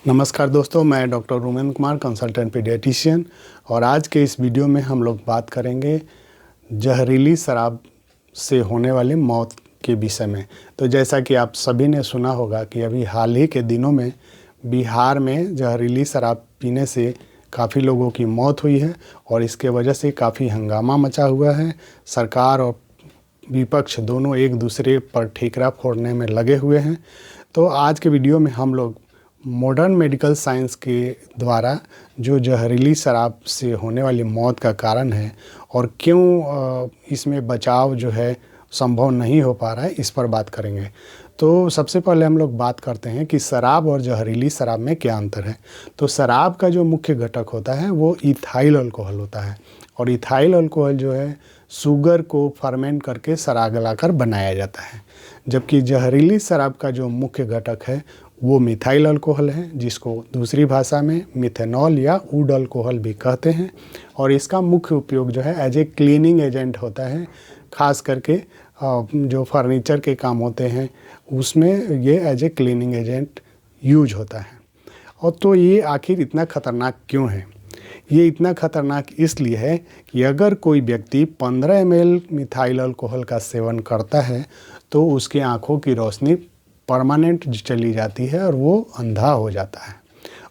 नमस्कार दोस्तों, मैं doctor Romen Kumar, consultant paediatrician. और आज के इस वीडियो में हम लोग बात करेंगे जहरीली शराब से होने वाली मौत के विषय में। तो जैसा कि आप सभी ने सुना होगा कि अभी हाल ही के दिनों में बिहार में जहरीली शराब पीने से काफ़ी लोगों की मौत हुई है और इसके वजह से काफ़ी हंगामा मचा हुआ है। सरकार और विपक्ष दोनों एक दूसरे पर ठीकरा फोड़ने में लगे हुए हैं। तो आज के वीडियो में हम लोग मॉडर्न मेडिकल साइंस के द्वारा जो जहरीली शराब से होने वाली मौत का कारण है और क्यों इसमें बचाव जो है संभव नहीं हो पा रहा है, इस पर बात करेंगे। तो सबसे पहले हम लोग बात करते हैं कि शराब और जहरीली शराब में क्या अंतर है। तो शराब का जो मुख्य घटक होता है वो इथाइल अल्कोहल होता है और इथाइल अल्कोहल जो है शुगर को फर्मेंट करके शराब गलाकर बनाया जाता है, जबकि जहरीली शराब का जो मुख्य घटक है वो मिथाइल अल्कोहल है, जिसको दूसरी भाषा में मिथेनॉल या वुड अल्कोहल भी कहते हैं। और इसका मुख्य उपयोग जो है एज ए क्लीनिंग एजेंट होता है, ख़ास करके जो फर्नीचर के काम होते हैं उसमें ये as a cleaning agent use होता है। और तो ये आखिर इतना ख़तरनाक क्यों है? ये इतना ख़तरनाक इसलिए है कि अगर कोई व्यक्ति 15 ml मिथाइल अल्कोहल का सेवन करता है तो उसकी आँखों की रोशनी परमानेंट चली जाती है और वो अंधा हो जाता है।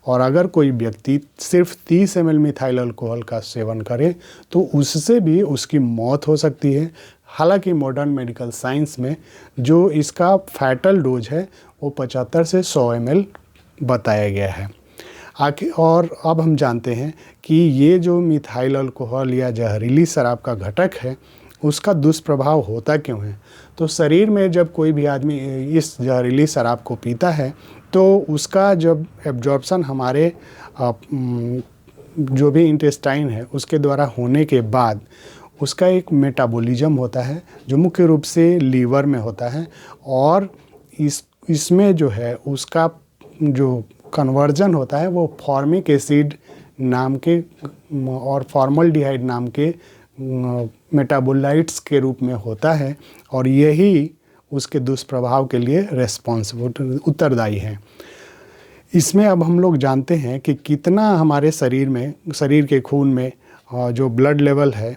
और अगर कोई व्यक्ति सिर्फ 30 ml मिथाइल अल्कोहल का सेवन करे तो उससे भी उसकी मौत हो सकती है। हालांकि मॉडर्न मेडिकल साइंस में जो इसका फैटल डोज है वो 75 से 100 ml बताया गया है। और अब हम जानते हैं कि ये जो मिथाइल अल्कोहल या जहरीली शराब का घटक है उसका दुष्प्रभाव होता क्यों है। तो शरीर में जब कोई भी आदमी इस जहरीली शराब को पीता है तो उसका जब एब्जॉर्प्शन हमारे जो भी इंटेस्टाइन है उसके द्वारा होने के बाद उसका एक मेटाबॉलिज्म होता है जो मुख्य रूप से लीवर में होता है। और इसमें जो है उसका जो कन्वर्जन होता है वो फॉर्मिक एसिड नाम के और फॉर्मल्डिहाइड नाम के मेटाबोलाइट्स के रूप में होता है और यही उसके दुष्प्रभाव के लिए रेस्पॉन्सिबल उत्तरदायी है। इसमें अब हम लोग जानते हैं कि कितना हमारे शरीर के खून में जो ब्लड लेवल है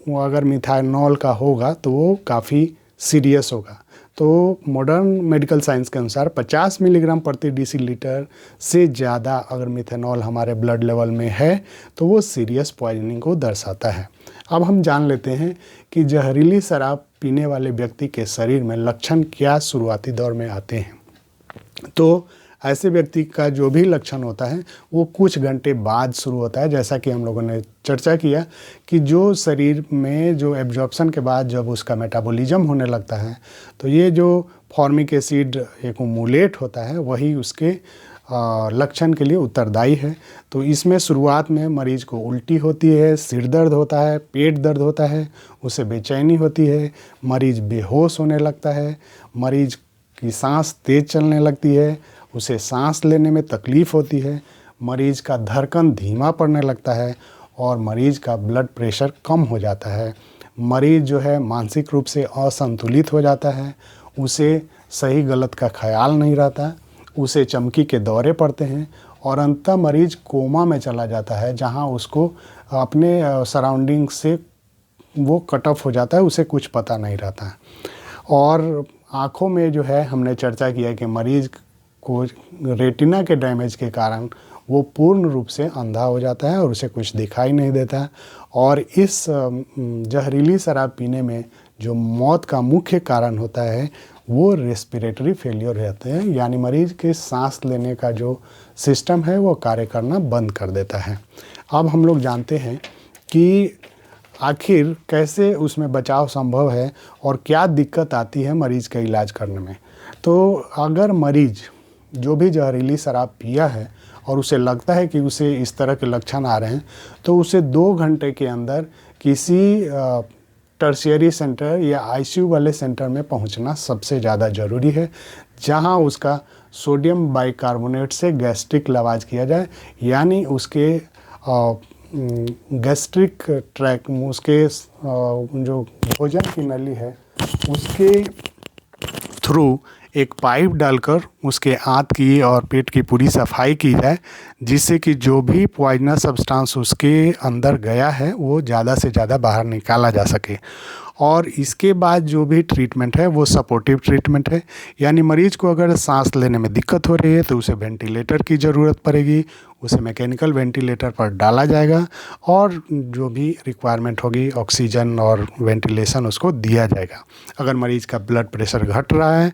वो अगर मिथानॉल का होगा तो वो काफ़ी सीरियस होगा। तो मॉडर्न मेडिकल साइंस के अनुसार 50 मिलीग्राम प्रति डेसीलीटर से ज़्यादा अगर मिथेनॉल हमारे ब्लड लेवल में है तो वो सीरियस पॉइजनिंग को दर्शाता है। अब हम जान लेते हैं कि जहरीली शराब पीने वाले व्यक्ति के शरीर में लक्षण क्या शुरुआती दौर में आते हैं। तो ऐसे व्यक्ति का जो भी लक्षण होता है वो कुछ घंटे बाद शुरू होता है। जैसा कि हम लोगों ने चर्चा किया कि जो शरीर में जो एब्जॉर्प्शन के बाद जब उसका मेटाबॉलिज्म होने लगता है तो ये जो फॉर्मिक एसिड एक्युमुलेट होता है वही उसके लक्षण के लिए उत्तरदायी है। तो इसमें शुरुआत में मरीज को उल्टी होती है, सिर दर्द होता है, पेट दर्द होता है, उसे बेचैनी होती है, मरीज बेहोश होने लगता है, मरीज की सांस तेज़ चलने लगती है, उसे सांस लेने में तकलीफ़ होती है, मरीज का धड़कन धीमा पड़ने लगता है और मरीज का ब्लड प्रेशर कम हो जाता है। मरीज जो है मानसिक रूप से असंतुलित हो जाता है, उसे सही गलत का ख्याल नहीं रहता, उसे चमकी के दौरे पड़ते हैं और अंततः मरीज कोमा में चला जाता है जहां उसको अपने सराउंडिंग से वो कट ऑफ हो जाता है, उसे कुछ पता नहीं रहता। और आँखों में जो है हमने चर्चा किया कि मरीज को रेटिना के डैमेज के कारण वो पूर्ण रूप से अंधा हो जाता है और उसे कुछ दिखाई नहीं देता। और इस जहरीली शराब पीने में जो मौत का मुख्य कारण होता है वो रेस्पिरेटरी फेलियर रहते हैं, यानी मरीज के सांस लेने का जो सिस्टम है वो कार्य करना बंद कर देता है। अब हम लोग जानते हैं कि आखिर कैसे उसमें बचाव संभव है और क्या दिक्कत आती है मरीज का इलाज करने में। तो अगर मरीज जो भी जहरीली शराब पिया है और उसे लगता है कि उसे इस तरह के लक्षण आ रहे हैं तो उसे 2 घंटे के अंदर किसी टर्शियरी सेंटर या आईसीयू वाले सेंटर में पहुंचना सबसे ज़्यादा ज़रूरी है, जहां उसका सोडियम बाइकार्बोनेट से गैस्ट्रिक लवाज किया जाए, यानी उसके गैस्ट्रिक ट्रैक उसके जो भोजन की नली है उसके थ्रू एक पाइप डालकर उसके आंत की और पेट की पूरी सफाई की जाए, जिससे कि जो भी पॉइजनस सब्सटेंस उसके अंदर गया है वो ज़्यादा से ज़्यादा बाहर निकाला जा सके। और इसके बाद जो भी ट्रीटमेंट है वो सपोर्टिव ट्रीटमेंट है, यानी मरीज को अगर सांस लेने में दिक्कत हो रही है तो उसे वेंटिलेटर की ज़रूरत पड़ेगी, उसे मैकेनिकल वेंटिलेटर पर डाला जाएगा और जो भी रिक्वायरमेंट होगी ऑक्सीजन और वेंटिलेशन उसको दिया जाएगा। अगर मरीज का ब्लड प्रेशर घट रहा है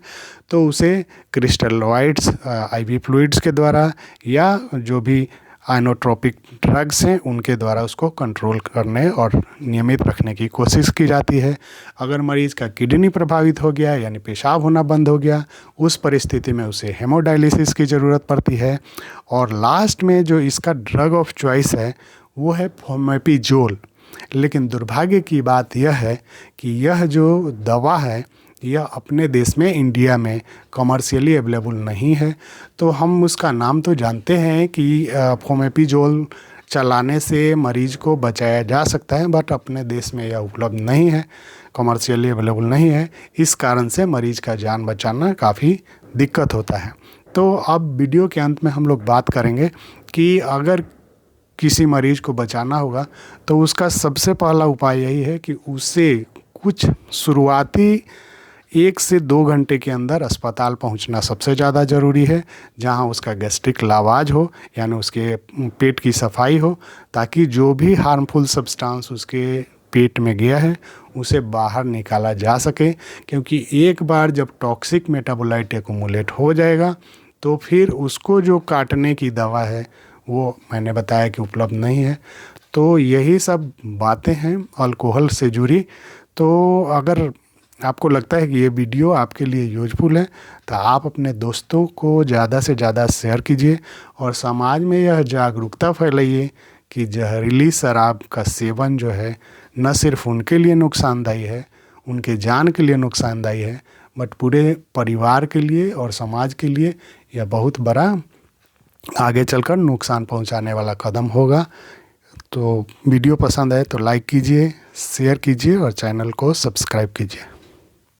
तो उसे क्रिस्टलोइड्स IV फ्लूइड्स के द्वारा या जो भी आइनोट्रोपिक ड्रग्स हैं उनके द्वारा उसको कंट्रोल करने और नियमित रखने की कोशिश की जाती है। अगर मरीज़ का किडनी प्रभावित हो गया यानी पेशाब होना बंद हो गया, उस परिस्थिति में उसे हेमोडायलिसिस की ज़रूरत पड़ती है। और लास्ट में जो इसका ड्रग ऑफ चॉइस है वो है फोमेपिजोल। लेकिन दुर्भाग्य की बात यह है कि यह जो दवा है यह अपने देश में इंडिया में कमर्शियली अवेलेबल नहीं है। तो हम उसका नाम तो जानते हैं कि फोमेपिजोल चलाने से मरीज को बचाया जा सकता है, बट अपने देश में यह उपलब्ध नहीं है, कमर्शियली अवेलेबल नहीं है। इस कारण से मरीज का जान बचाना काफ़ी दिक्कत होता है। तो अब वीडियो के अंत में हम लोग बात करेंगे कि अगर किसी मरीज को बचाना होगा तो उसका सबसे पहला उपाय यही है कि उसे कुछ शुरुआती 1 से 2 घंटे के अंदर अस्पताल पहुंचना सबसे ज़्यादा ज़रूरी है, जहां उसका गैस्ट्रिक लावाज हो यानी उसके पेट की सफाई हो, ताकि जो भी हार्मफुल सब्सटेंस उसके पेट में गया है उसे बाहर निकाला जा सके। क्योंकि एक बार जब टॉक्सिक मेटाबोलाइट एक्युमुलेट हो जाएगा तो फिर उसको जो काटने की दवा है वो मैंने बताया कि उपलब्ध नहीं है। तो यही सब बातें हैं अल्कोहल से जुड़ी। तो अगर आपको लगता है कि ये वीडियो आपके लिए यूजफुल है तो आप अपने दोस्तों को ज़्यादा से ज़्यादा शेयर कीजिए और समाज में यह जागरूकता फैलाइए कि जहरीली शराब का सेवन जो है न सिर्फ उनके लिए नुकसानदायी है, उनके जान के लिए नुकसानदायी है, बट पूरे परिवार के लिए और समाज के लिए यह बहुत बड़ा आगे चलकर नुकसान पहुंचाने वाला कदम होगा। तो वीडियो पसंद आए तो लाइक कीजिए, शेयर कीजिए और चैनल को सब्सक्राइब कीजिए।